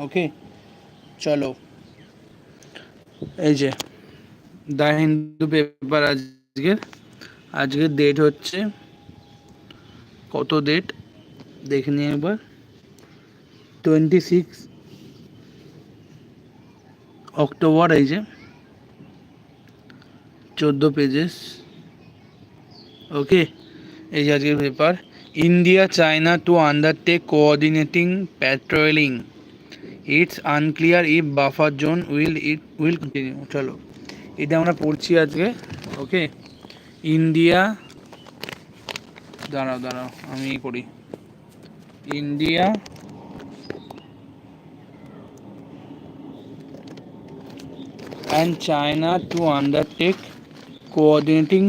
ওকে, চলো এই যে দ্য হিন্দু পেপার আজকের ডেট হচ্ছে কত ডেট দেখে নিই একবার, 26 অক্টোবর। এই যে 14 পেজেস। ওকে, এই যে আজকের paper. India China two undertake coordinating patrolling, it's unclear if buffer zone will continue. চলো এটা আমরা পড়ছি আজকে। ওকে, ইন্ডিয়া, দাঁড়াও আমি করি। India and China to undertake coordinating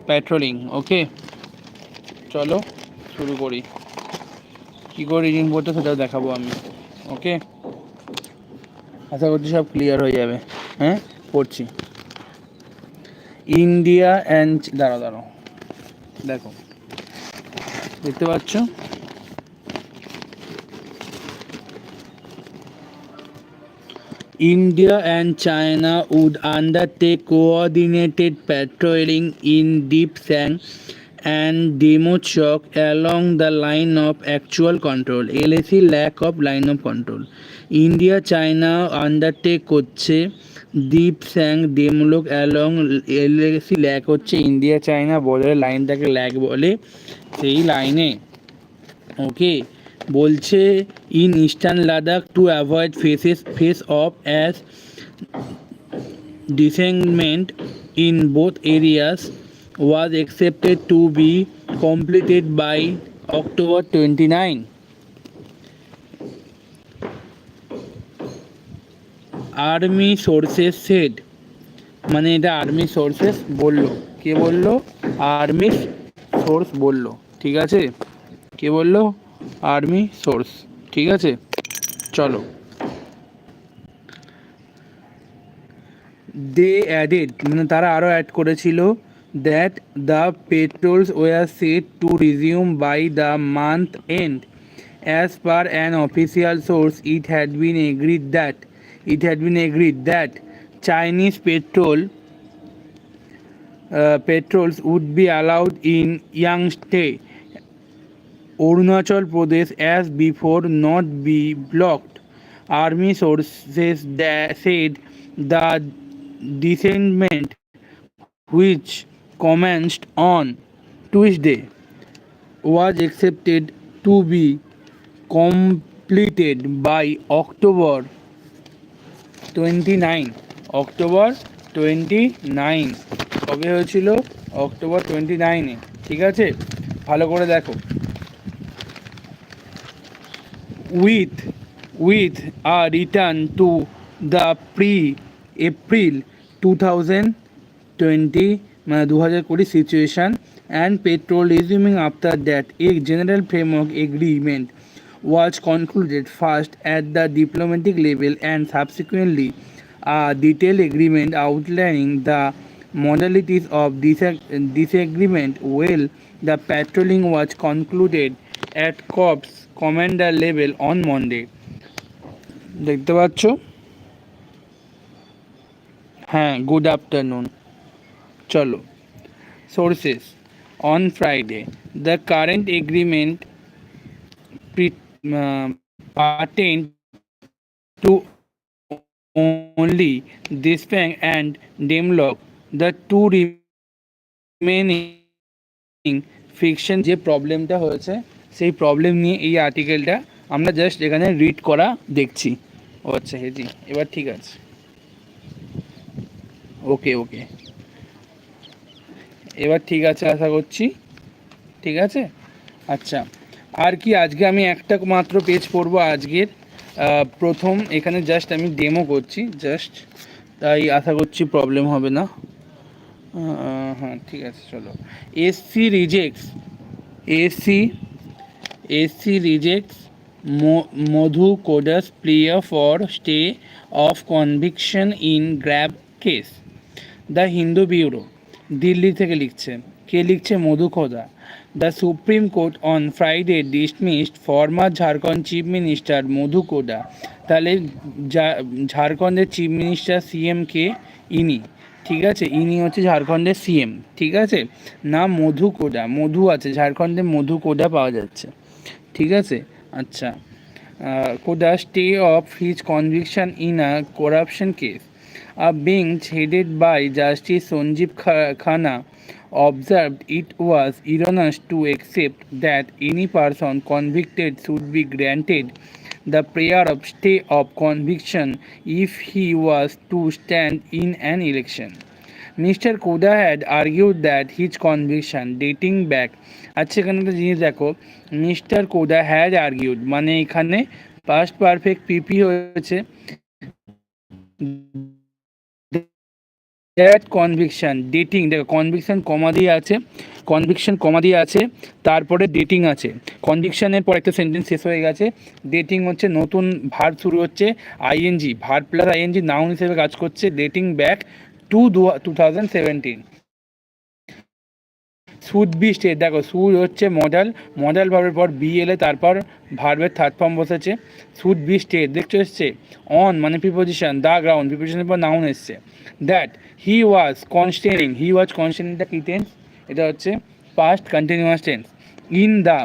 patrolling. ওকে, চলো শুরু করি। কী করে রিডিং পড়তে সেটাও দেখাবো আমি। ওকে, আশা করছি সব ক্লিয়ার হয়ে যাবে। হ্যাঁ, পড়ছি। ইন্ডিয়া অ্যান্ড, দাঁড়াও দেখো, দেখতে পাচ্ছ? India and China would undertake coordinated patrolling in deep sand and demochock along the line of actual control, LAC lack of line of control. India China undertake করছে ডিপ স্যাং ডেমলক অ্যালং, LAC ল্যাক হচ্ছে India China বর্ডারের লাইনটাকে lack বলে, সেই লাইনে। ওকে, বলছে in eastern Ladakh to avoid face of as ডিসেন্টমেন্ট in both areas was accepted to be completed by October 29. Army sources said, মানে এটা army sources বললো। কে বললো? আর্মি সোর্স বললো। ঠিক আছে, কে বললো? Army source. ঠিক আছে, চলো। দে অ্যাডেড, মানে তারা আরও অ্যাড করেছিল, that the petrols were set to resume by the month end. As per an official source it had been agreed that Chinese petrols would be allowed in Yangtze, Arunachal Pradesh as before, not be blocked. Army sources said the disenchantment, which commenced on Tuesday, was accepted to be completed by October 29. October 29 কবে হয়েছিল? October 29-এ। ঠিক আছে, ভালো করে দেখো। with a return to the pre-April 2020 মানে 2020 situation and petrol resuming after that, a general framework agreement was concluded first at the diplomatic level and subsequently a detailed agreement outlining the modalities of this agreement. Well, the patrolling was concluded at Corps commander level on Monday. দেখতে পাচ্ছ? হ্যাঁ, good afternoon. চলো, sources on Friday, the current agreement pertained to only Dispang and Demlock, the two remaining fiction. যে প্রবলেমটা হয়েছে সেই problem নিয়ে এই আর্টিকেলটা আমরা জাস্ট এখানে রিড করা দেখছি। ও আচ্ছা, হেজি, এবার ঠিক আছে। ওকে, এবার ঠিক আছে আশা করছি। ঠিক আছে, আচ্ছা। আর কি, আজকে আমি একটা মাত্র পেজ পড়বো আজকের। প্রথম এখানে জাস্ট আমি ডেমো করছি, জাস্ট, তাই আশা করছি প্রবলেম হবে না। হ্যাঁ, ঠিক আছে, চলো। SC rejects Madhu Koda's plea for stay of conviction in graft case. The Hindu bureau, Delhi থেকে লিখছে, কে লিখছে? Madhu Koda. The supreme court on Friday dismissed former Jharkhand chief minister Madhu Koda. তাহলে ঝাড়খণ্ডের চিফ মিনিস্টার সিএম কে? ইনি। ঠিক আছে, ইনি হচ্ছে ঝাড়খণ্ডের সিএম। ঠিক আছে, নাম মধু কোদা। মধু আছে, ঝাড়খণ্ডে মধু কোদা পাওয়া যাচ্ছে। ঠিক আছে, আচ্ছা। কোদা stay of his conviction in a corruption case. A bench headed by Justice Sanjeev Khanna observed it was erroneous to accept that any person convicted should be granted the prayer of stay of conviction if he was to stand in an election. Mr. Koda had argued that his conviction dating back, আচ্ছা এখানে একটা জিনিস দেখো, mister কোদা had argued মানে এখানে past perfect পিপি হয়েছে। That conviction dating, দেখো কনভিকশন কমা দিয়ে আছে, কনভিকশন কমা দিয়ে আছে, তারপরে ডেটিং আছে। কনভিকশনের পর একটা সেন্টেন্স শেষ হয়ে গেছে, ডেটিং হচ্ছে নতুন ভার্ব শুরু হচ্ছে, ING verb plus ING noun হিসেবে কাজ করছে, dating back to 2017। Should be state, দেখো শুড হচ্ছে মডাল, মডাল ভার্বের পর বি এলে তারপর ভার্বের থার্ড ফর্ম বসেছে। শুড বি স্টেট দেখতে এসছে, অন মানে প্রিপোজিশন, দ্য গ্রাউন্ড প্রিপোজিশনের পর নাউন এসছে। That he was contesting, he was contesting the কি টেন্স? এটা হচ্ছে past continuous tense. In the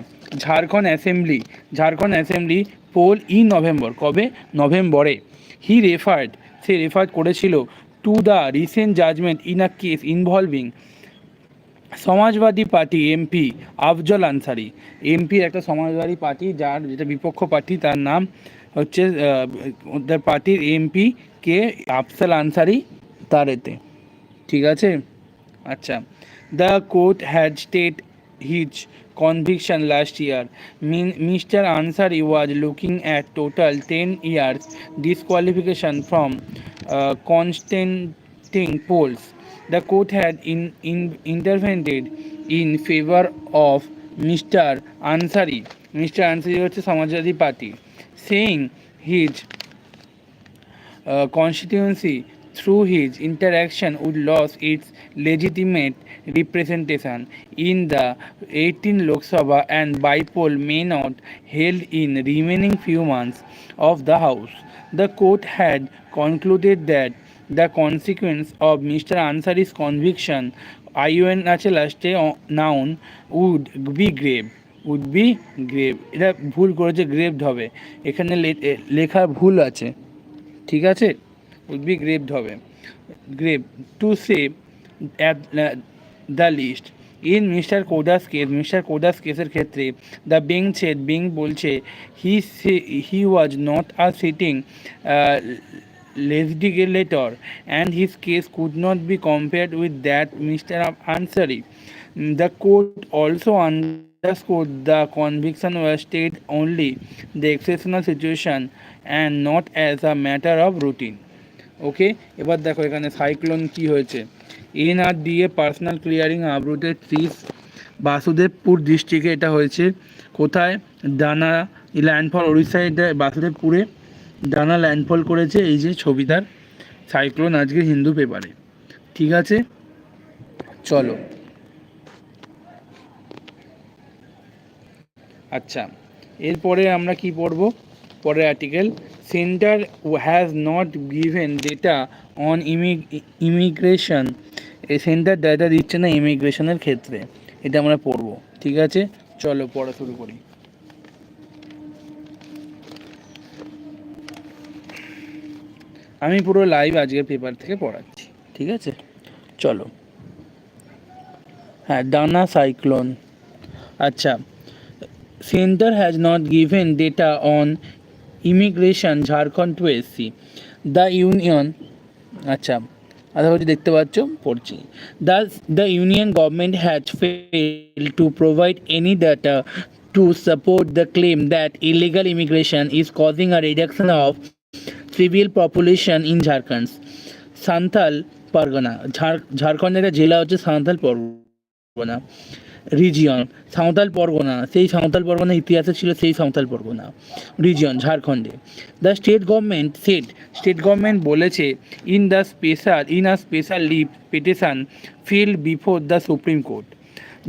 Jharkhand assembly, Jharkhand assembly poll in November, কবে? নভেম্বরে। হি রেফার্ড, সে রেফার করেছিল to the recent judgment in a case involving Samajwadi party MP Afzal Ansari. এমপির একটা সমাজবাদী পার্টি যার যেটা বিপক্ষ পার্টি তার নাম হচ্ছে ওদের পার্টির এমপি কে? আফজল আনসারি তার এতে। ঠিক আছে, আচ্ছা। The court had state his conviction last year. Mr. Ansari was looking at total 10 years disqualification from contesting polls. The court had intervened in favor of Mr. Ansari. Mr. Ansari হচ্ছে Samajwadi party, saying his constituency through his interaction would lose its legitimate representation in the 18 Lok Sabha and by-poll may not held in remaining few months of the House. The court had concluded that the consequence of Mr. Ansari's conviction, IUN আছে লাস্টে noun, would be grave. would be grave, এটা ভুল করেছে, গ্রেভড হবে, এখানে লেখা ভুল আছে। ঠিক আছে, উড বি গ্রেভড হবে, grave to say at the least. In mister Koda's case, mister Koda's কেসের ক্ষেত্রে দ্য বেঞ্চ বলছে he was not a sitting legislator and his case could not be compared with that Mr. Ansari. The court also underscored the conviction was stayed only the exceptional situation and not as a matter of routine. Okay, এবার দেখো এখানে cyclone কি হয়েছে। NRDA personnel clearing uprooted trees, Basudevpur ডিস্ট্রিক্টে এটা হয়েছে। কোথায়? ডানা ল্যান্ডফল, উড়িষ্যায় এটা বাসুদেবপুরে ডানা ল্যান্ডফল করেছে। এই যে ছবিটার সাইক্লোন আজকে হিন্দু পেপারে। ঠিক আছে, চলো। আচ্ছা, এরপরে আমরা কি পড়ব? পরের article, centre has not given data on immigration. এই সেন্টার ডেটা দিচ্ছে না ইমিগ্রেশনের ক্ষেত্রে, এটা আমরা পড়ব। ঠিক আছে, চলো পড়া শুরু করি। আমি পুরো লাইভ আজকের পেপার থেকে পড়াচ্ছি। ঠিক আছে, চলো। হ্যাঁ, ডানা সাইক্লোন। আচ্ছা, centre has not given data on immigration Jharkhand to SC. The union, আচ্ছা আধা হচ্ছে দেখতে পাচ্ছ, পড়ছি। The union government has fail to provide any data to support the claim that illegal immigration is causing a reduction of civil population in Jharkhand. Santhal Pargana, ঝাড়খণ্ডের একটা জেলা হচ্ছে সান্থাল পরগনা। রিজিয়ন সাঁওতাল পরগনা, সেই সাঁওতাল পরগনা ইতিহাসে ছিল সেই সাঁওতাল পরগনা। রিজিয়ন ঝাড়খণ্ডে। The state government said, state government বলেছে in a special leave petition filed before the supreme court.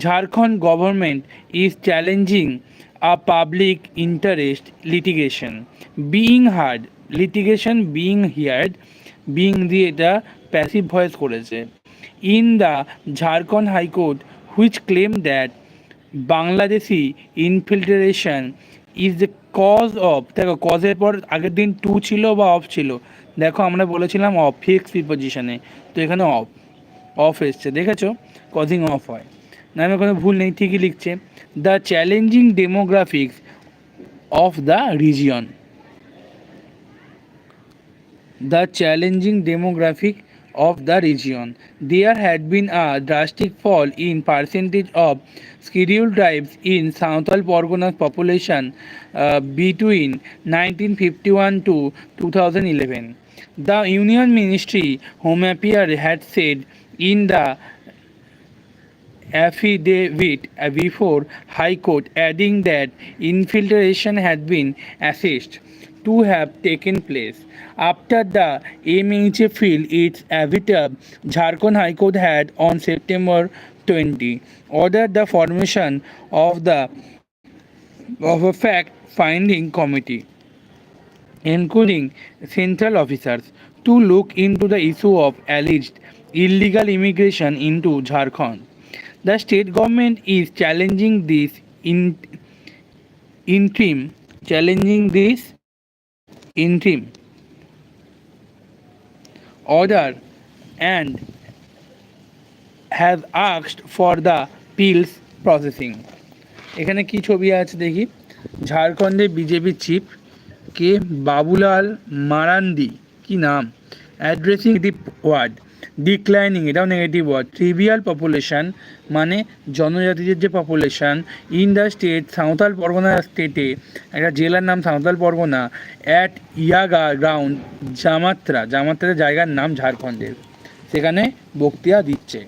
Jharkhand government is challenging a public interest litigation being heard, litigation being heard, being দিয়ে এটা passive voice করেছে in the Jharkhand High Court, which claimed that Bangladeshi infiltration is the cause of, দেখো কজের পর আগের দিন two ছিল বা of ছিল, দেখো আমরা বলেছিলাম অফ ফিক্স প্রিপোজিশনে, তো এখানে অফ অফ এসছে, দেখেছো কজিং অফ হয় না, আমি কোনো ভুল নেই, ঠিকই লিখছে। The challenging demographics of the region, the challenging demographic of the region. There had been a drastic fall in percentage of scheduled tribes in Santhal Parganas population between 1951 to 2011. The Union Ministry Home Affairs had said in the affidavit before High Court, adding that infiltration had been assessed to have taken place. After the MHA filed its affidavit, Jharkhand High Court had on September 20 ordered the formation of a fact-finding committee, including central officers, to look into the issue of alleged illegal immigration into Jharkhand. The state government is challenging this interim order and has asked for the appeals processing. এখানে কি ছবি আছে দেখি, ঝাড়খণ্ডে BJP chief কে বাবুলাল মারান্ডি, কি নাম, addressing word declining, এটাও নেগেটিভ ওয়ার্ড, ট্রিভিয়াল পপুলেশন মানে জনজাতিদের যে population in the state, Santhal Pargana স্টেটে একটা জেলার নাম সাঁওতাল পরগনা, অ্যাট ইয়াগা গ্রাউন্ড জামাত্রা, জামাত্রা জায়গার নাম ঝাড়খণ্ডের, সেখানে বক্তৃতা দিচ্ছে,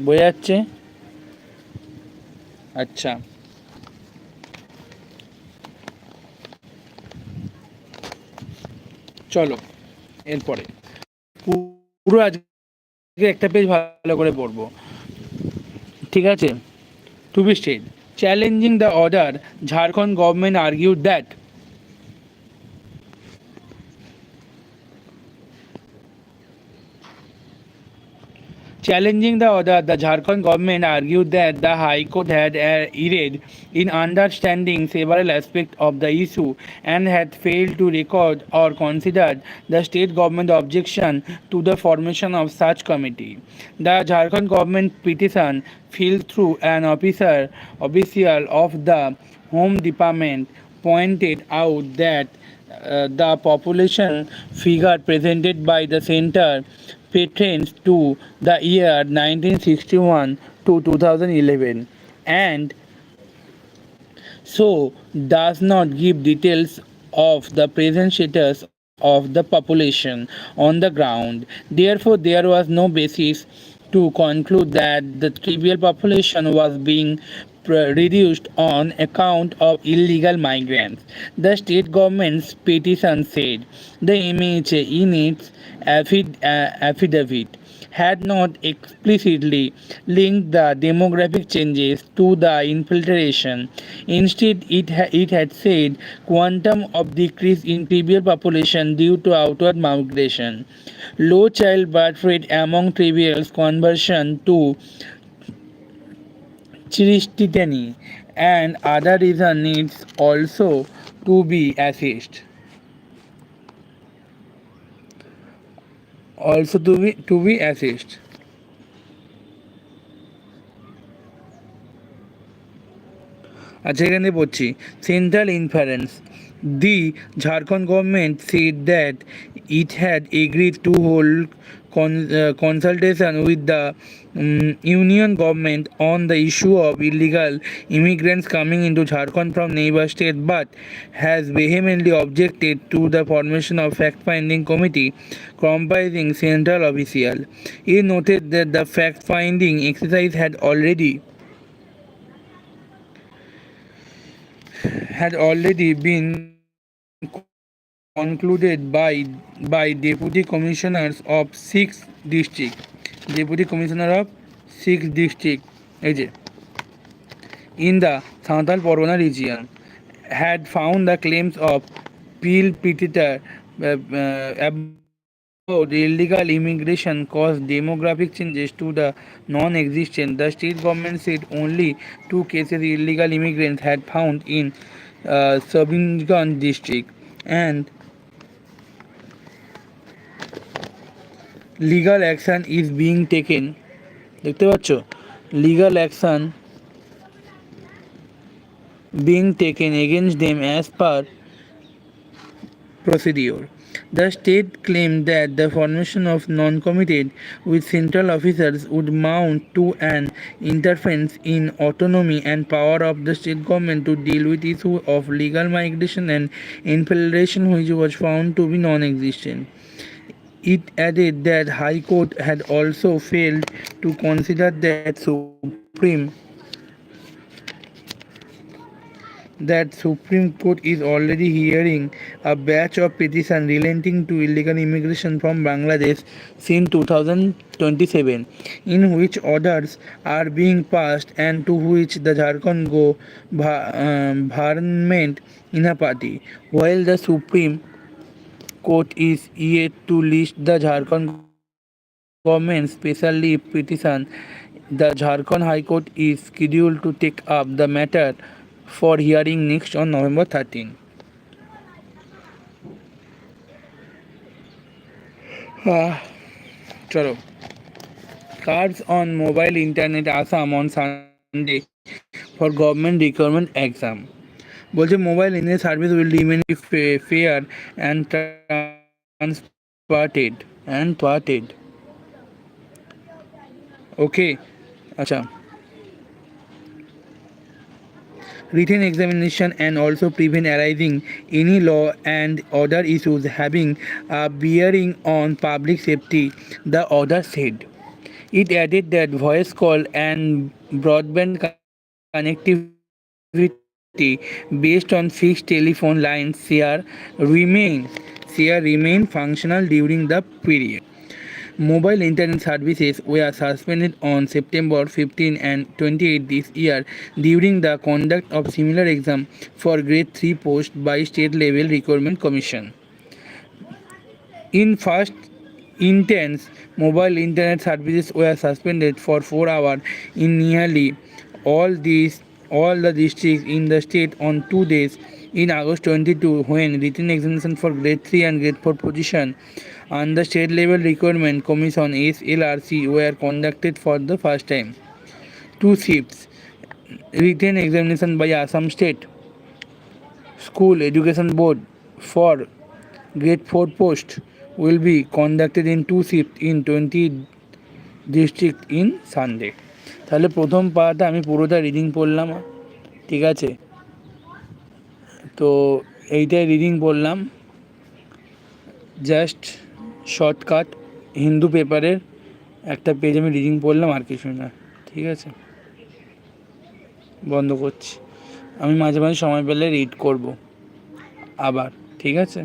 বোঝা যাচ্ছে? আচ্ছা, চলো এরপরে পুরো আজকে একটা পেজ ভালো করে পড়বো, ঠিক আছে? To be stayed, challenging the order, Jharkhand government argued that challenging the order, the Jharkhand government argued that the High Court had erred in understanding several aspects of the issue and had failed to record or consider the state government objection to the formation of such committee. The Jharkhand government petition filed through an official of the Home Department pointed out that the population figure presented by the center pertains to the year 1961 to 2011 and so does not give details of the present status of the population on the ground. Therefore, there was no basis to conclude that the tribal population was being reduced on account of illegal migrants. The state government's petition said the MHA in its affidavit had not explicitly linked the demographic changes to the infiltration. Instead, it had said quantum of decrease in tribal population due to outward migration, low childbirth rate among tribals, conversion to Christianity, and other reason needs also to be assessed. Also to be assessed. আচ্ছা, এখানে পড়ছি central inference, the Jharkhand government said that it had agreed to hold consultation with the union government on the issue of illegal immigrants coming into Jharkhand from neighbor state, but has vehemently objected to the formation of fact-finding committee comprising central officials. He noted that the fact-finding exercise had already been concluded by deputy commissioners of 6 districts, এই যে in the Santal Pargana region had found the claims of Peel Petitor about illegal immigration caused demographic changes to the non-existent. The state government said only 2 cases illegal immigrants had found in Sabinganj district, and legal action is being taken. দেখতে পাচ্ছ, legal action being taken against them as per procedure. The state claimed that the formation of non-committed with central officers would mount to an interference in autonomy and power of the state government to deal with issue of legal migration and infiltration, which was found to be non-existent. It added that High Court had also failed to consider that Supreme Court is already hearing a batch of petitions relating to illegal immigration from Bangladesh since 2027, in which orders are being passed and to which the Jharkhand government in a party, while the Supreme Court is yet to list the Jharkhand government's special leave petition. The Jharkhand High Court is scheduled to take up the matter for hearing next on November 13. Chalo. Cards on mobile internet Assam on Sunday for government recruitment exam. বলছে mobile internet service will remain fair and transported. Okay. আচ্ছা. Written examination and also prevent arising any law and order issues having a bearing on public safety, the order said. It added that voice call and broadband connectivity based on fixed telephone lines remain functional during the period. Mobile internet services were suspended on September 15 and 28 this year during the conduct of similar exam for grade 3 post by state level recruitment commission. In first instance, mobile internet services were suspended for 4 hours in nearly all the districts in the state on 2 days in August 22, when written examination for grade 3 and grade 4 position and the state level recruitment commission SLRC were conducted for the first time. 2 shifts written examination by Assam State School Education Board for grade 4 post will be conducted in 2 shifts in 20 district in Sunday. তাহলে প্রথম পার্টটা আমি পুরোটা reading পড়লাম, ঠিক আছে? তো এইটাই রিডিং পড়লাম, জাস্ট শর্টকাট হিন্দু পেপারের একটা পেজ আমি রিডিং পড়লাম, আর কিছু না, ঠিক আছে? বন্ধ করছি, আমি মাঝে মাঝে সময় পেলে রিড করব আবার, ঠিক আছে?